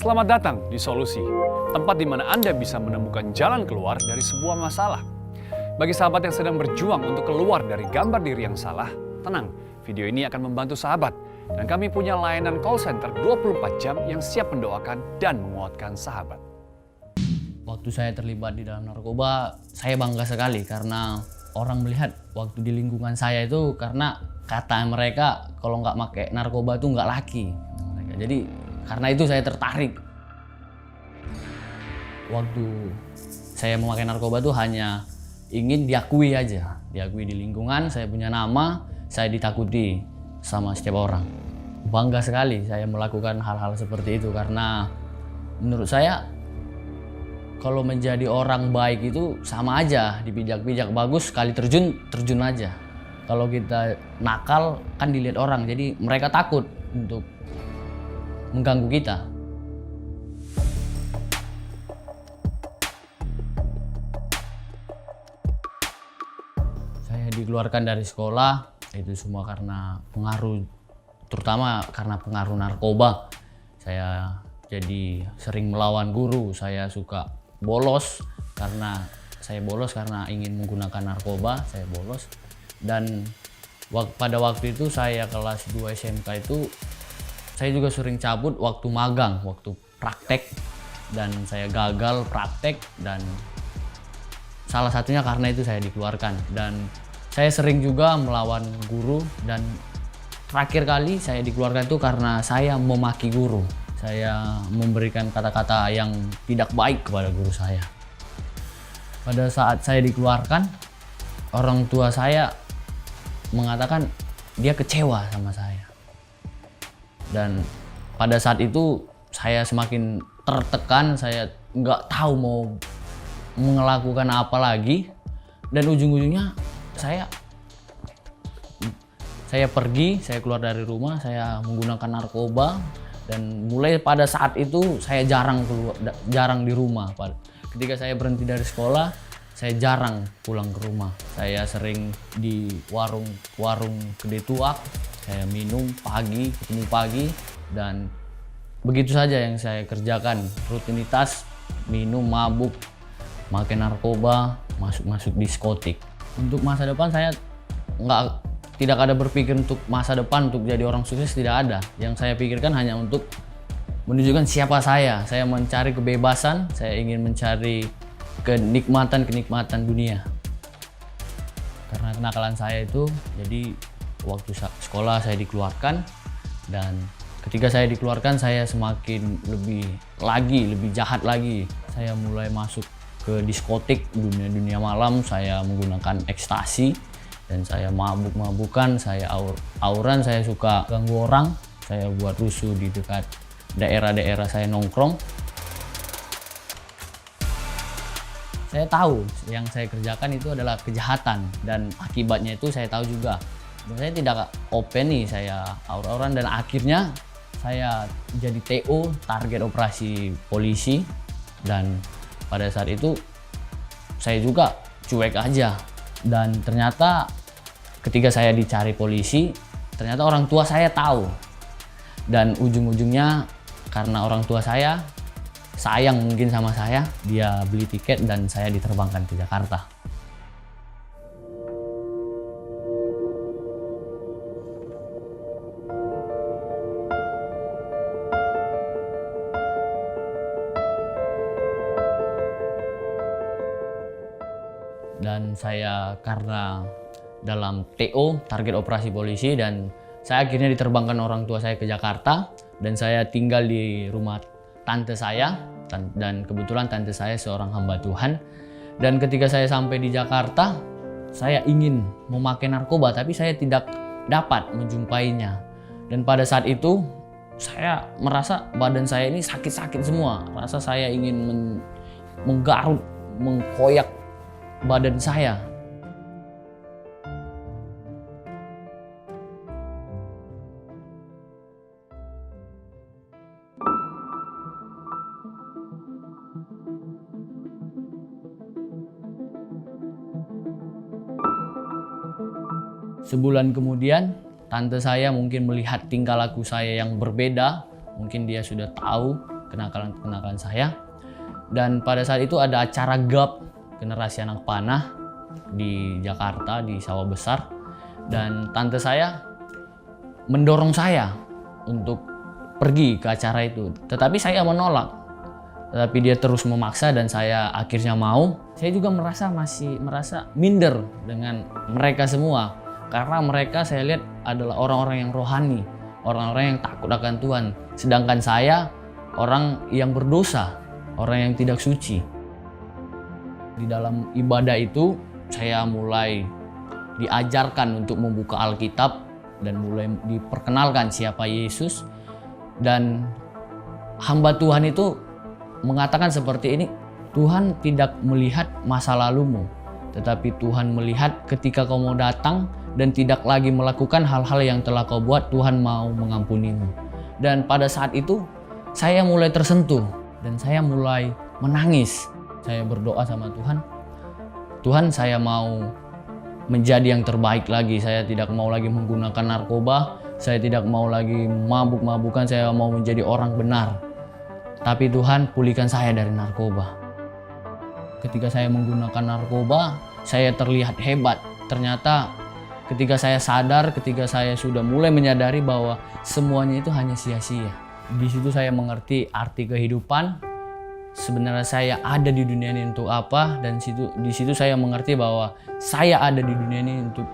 Selamat datang di Solusi, tempat di mana Anda bisa menemukan jalan keluar dari sebuah masalah. Bagi sahabat yang sedang berjuang untuk keluar dari gambar diri yang salah, tenang, video ini akan membantu sahabat. Dan kami punya layanan call center 24 jam yang siap mendoakan dan menguatkan sahabat. Waktu saya terlibat di dalam narkoba, saya bangga sekali karena orang melihat waktu di lingkungan saya itu, karena kata mereka kalau nggak pakai narkoba itu nggak laki. Jadi karena itu saya tertarik. Waktu saya memakai narkoba itu hanya ingin diakui aja, diakui di lingkungan, saya punya nama, saya ditakuti sama setiap orang. Bangga sekali saya melakukan hal-hal seperti itu karena menurut saya kalau menjadi orang baik itu sama aja, dipijak-pijak bagus, sekali terjun, terjun aja. Kalau kita nakal kan dilihat orang, jadi mereka takut untuk mengganggu kita. Saya dikeluarkan dari sekolah, itu semua karena pengaruh, terutama karena pengaruh narkoba. Saya jadi sering melawan guru, saya suka bolos karena ingin menggunakan narkoba, saya bolos. Dan pada waktu itu saya kelas 2 SMK itu saya juga sering cabut waktu magang, waktu praktek, dan saya gagal praktek, dan salah satunya karena itu saya dikeluarkan. Dan saya sering juga melawan guru, dan terakhir kali saya dikeluarkan itu karena saya memaki guru. Saya memberikan kata-kata yang tidak baik kepada guru saya. Pada saat saya dikeluarkan, orang tua saya mengatakan dia kecewa sama saya. Dan pada saat itu saya semakin tertekan, saya nggak tahu mau melakukan apa lagi. Dan ujung-ujungnya saya pergi, saya keluar dari rumah, saya menggunakan narkoba. Dan mulai pada saat itu saya jarang di rumah. Ketika saya berhenti dari sekolah, saya jarang pulang ke rumah. Saya sering di warung Gede Tuak, saya minum pagi, ketemu pagi, dan begitu saja yang saya kerjakan. Rutinitas, minum, mabuk, makan narkoba, masuk diskotik. Untuk masa depan saya tidak ada berpikir untuk masa depan untuk jadi orang sukses, tidak ada. Yang saya pikirkan hanya untuk menunjukkan siapa saya. Saya mencari kebebasan, saya ingin mencari kenikmatan dunia. Karena kenakalan saya itu, jadi waktu sekolah saya dikeluarkan, dan ketika saya dikeluarkan saya semakin lebih jahat lagi. Saya mulai masuk ke diskotik, dunia malam, saya menggunakan ekstasi, dan saya mabuk-mabukan, saya auran, saya suka ganggu orang, saya buat rusuh di dekat daerah-daerah saya nongkrong. Saya tahu yang saya kerjakan itu adalah kejahatan, dan akibatnya itu saya tahu juga. Dan saya tidak open nih, saya aur-auran, dan akhirnya saya jadi TO, target operasi polisi. Dan pada saat itu saya juga cuek aja, dan ternyata ketika saya dicari polisi, ternyata orang tua saya tahu. Dan ujung-ujungnya karena orang tua saya sayang mungkin sama saya, dia beli tiket dan saya diterbangkan ke Jakarta. Dan saya karena dalam TO, target operasi polisi, dan saya akhirnya diterbangkan orang tua saya ke Jakarta, dan saya tinggal di rumah tante saya, dan kebetulan tante saya seorang hamba Tuhan. Dan ketika saya sampai di Jakarta, saya ingin memakai narkoba, tapi saya tidak dapat menjumpainya. Dan pada saat itu saya merasa badan saya ini sakit-sakit semua, rasa saya ingin menggaruk, mengkoyak badan saya. Sebulan kemudian, tante saya mungkin melihat tingkah laku saya yang berbeda. Mungkin dia sudah tahu kenakalan saya. Dan pada saat itu ada acara GAP, generasi anak panah di Jakarta, di Sawah Besar. Dan tante saya mendorong saya untuk pergi ke acara itu. Tetapi saya menolak. Tetapi dia terus memaksa dan saya akhirnya mau. Saya juga masih merasa minder dengan mereka semua. Karena mereka saya lihat adalah orang-orang yang rohani, orang-orang yang takut akan Tuhan. Sedangkan saya orang yang berdosa, orang yang tidak suci. Di dalam ibadah itu saya mulai diajarkan untuk membuka Alkitab dan mulai diperkenalkan siapa Yesus. Dan hamba Tuhan itu mengatakan seperti ini, Tuhan tidak melihat masa lalumu, tetapi Tuhan melihat ketika kau mau datang dan tidak lagi melakukan hal-hal yang telah kau buat, Tuhan mau mengampunimu. Dan pada saat itu saya mulai tersentuh dan saya mulai menangis. Saya berdoa sama Tuhan, Tuhan saya mau menjadi yang terbaik lagi. Saya tidak mau lagi menggunakan narkoba, saya tidak mau lagi mabuk-mabukan, saya mau menjadi orang benar. Tapi Tuhan, pulihkan saya dari narkoba. Ketika saya menggunakan narkoba, saya terlihat hebat. Ternyata ketika saya sadar, ketika saya sudah mulai menyadari bahwa semuanya itu hanya sia-sia. Di situ saya mengerti arti kehidupan. Sebenarnya saya ada di dunia ini untuk apa, dan di situ saya mengerti bahwa saya ada di dunia ini untuk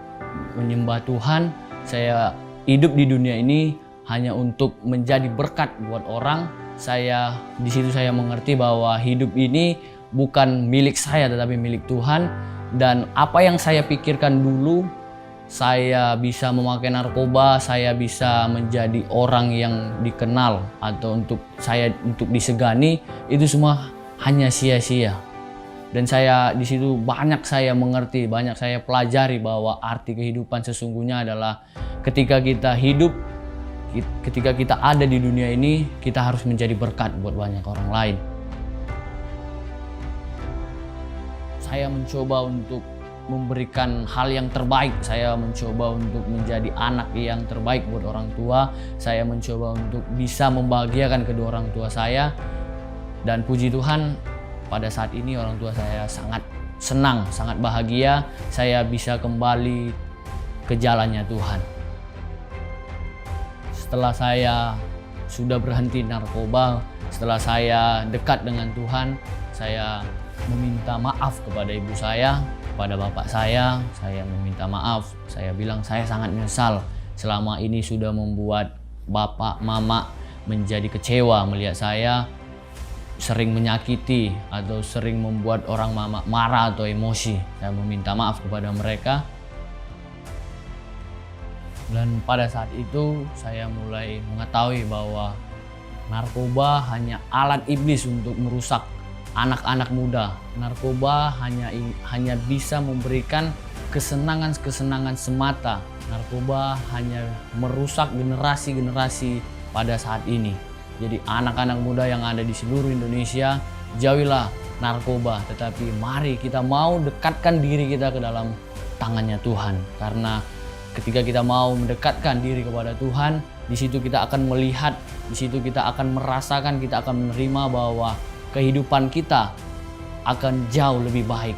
menyembah Tuhan. Saya hidup di dunia ini hanya untuk menjadi berkat buat orang. Di situ saya mengerti bahwa hidup ini bukan milik saya tetapi milik Tuhan. Dan apa yang saya pikirkan dulu, saya bisa memakai narkoba, saya bisa menjadi orang yang dikenal atau untuk disegani, itu semua hanya sia-sia. Dan di situ banyak saya mengerti, banyak saya pelajari bahwa arti kehidupan sesungguhnya adalah ketika kita hidup, ketika kita ada di dunia ini, kita harus menjadi berkat buat banyak orang lain. Saya mencoba untuk memberikan hal yang terbaik. Saya mencoba untuk menjadi anak yang terbaik buat orang tua. Saya mencoba untuk bisa membahagiakan kedua orang tua saya. Dan puji Tuhan, pada saat ini orang tua saya sangat senang, sangat bahagia. Saya bisa kembali ke jalannya Tuhan. Setelah saya sudah berhenti narkoba, setelah saya dekat dengan Tuhan, saya meminta maaf kepada ibu saya, kepada bapak saya meminta maaf. Saya bilang saya sangat menyesal selama ini sudah membuat bapak, mama menjadi kecewa melihat saya sering menyakiti atau sering membuat orang mama marah atau emosi. Saya meminta maaf kepada mereka. Dan pada saat itu saya mulai mengetahui bahwa narkoba hanya alat iblis untuk merusak anak-anak muda. Narkoba hanya bisa memberikan kesenangan-kesenangan semata. Narkoba hanya merusak generasi-generasi pada saat ini. Jadi anak-anak muda yang ada di seluruh Indonesia, jauhilah narkoba. Tetapi mari kita mau dekatkan diri kita ke dalam tangannya Tuhan. Karena ketika kita mau mendekatkan diri kepada Tuhan, di situ kita akan melihat, di situ kita akan merasakan, kita akan menerima bahwa kehidupan kita akan jauh lebih baik.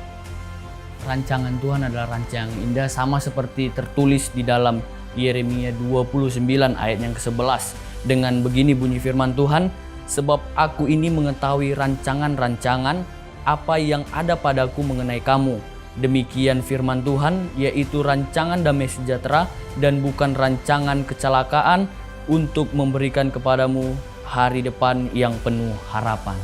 Rancangan Tuhan adalah rancangan yang indah, sama seperti tertulis di dalam Yeremia 29 ayat yang ke-11. Dengan begini bunyi firman Tuhan, sebab aku ini mengetahui rancangan-rancangan apa yang ada padaku mengenai kamu. Demikian firman Tuhan, yaitu rancangan damai sejahtera dan bukan rancangan kecelakaan, untuk memberikan kepadamu hari depan yang penuh harapan.